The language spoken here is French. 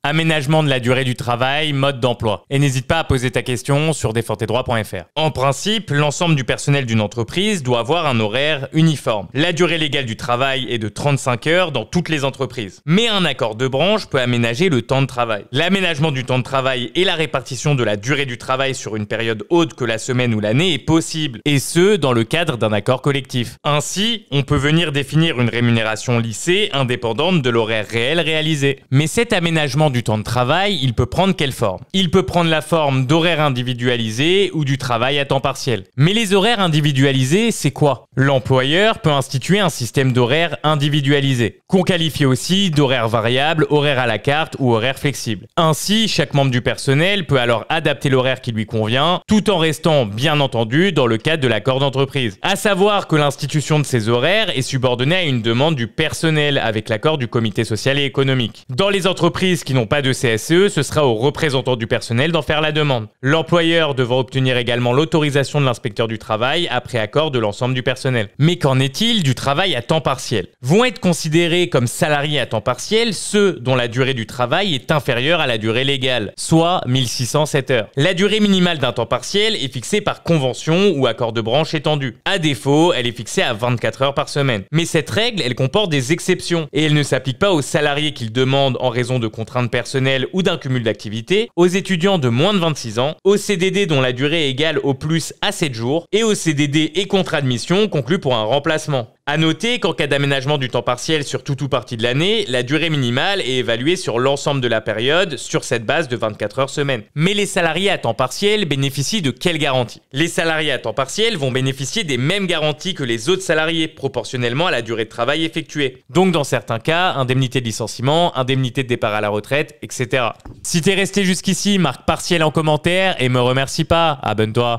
Aménagement de la durée du travail, mode d'emploi. Et n'hésite pas à poser ta question sur desfortesdroits.fr. En principe, l'ensemble du personnel d'une entreprise doit avoir un horaire uniforme. La durée légale du travail est de 35 heures dans toutes les entreprises. Mais un accord de branche peut aménager le temps de travail. L'aménagement du temps de travail et la répartition de la durée du travail sur une période autre que la semaine ou l'année est possible, et ce, dans le cadre d'un accord collectif. Ainsi, on peut venir définir une rémunération lissée, indépendante de l'horaire réel réalisé. Mais cet aménagement du temps de travail, il peut prendre quelle forme? Il peut prendre la forme d'horaires individualisés ou du travail à temps partiel. Mais les horaires individualisés, c'est quoi? L'employeur peut instituer un système d'horaires individualisé, qu'on qualifie aussi d'horaire variable, horaire à la carte ou horaire flexible. Ainsi, chaque membre du personnel peut alors adapter l'horaire qui lui convient, tout en restant, bien entendu, dans le cadre de l'accord d'entreprise. À savoir que l'institution de ces horaires est subordonnée à une demande du personnel avec l'accord du comité social et économique. Dans les entreprises qui n'ont pas de CSE, ce sera aux représentants du personnel d'en faire la demande. L'employeur devra obtenir également l'autorisation de l'inspecteur du travail après accord de l'ensemble du personnel. Mais qu'en est-il du travail à temps partiel? Vont être considérés comme salariés à temps partiel ceux dont la durée du travail est inférieure à la durée légale, soit 1607 heures. La durée minimale d'un temps partiel est fixée par convention ou accord de branche étendu. À défaut, elle est fixée à 24 heures par semaine. Mais cette règle, elle comporte des exceptions et elle ne s'applique pas aux salariés qui le demandent en raison de contraintes personnelles ou d'un cumul d'activités, aux étudiants de moins de 26 ans, aux CDD dont la durée est égale au plus à 7 jours et aux CDD et contrats de mission conclus pour un remplacement. À noter qu'en cas d'aménagement du temps partiel sur tout ou partie de l'année, la durée minimale est évaluée sur l'ensemble de la période sur cette base de 24 heures semaine. Mais les salariés à temps partiel bénéficient de quelles garanties? Les salariés à temps partiel vont bénéficier des mêmes garanties que les autres salariés, proportionnellement à la durée de travail effectuée. Donc dans certains cas, indemnité de licenciement, indemnité de départ à la retraite, etc. Si t'es resté jusqu'ici, marque partiel en commentaire et me remercie pas, abonne-toi.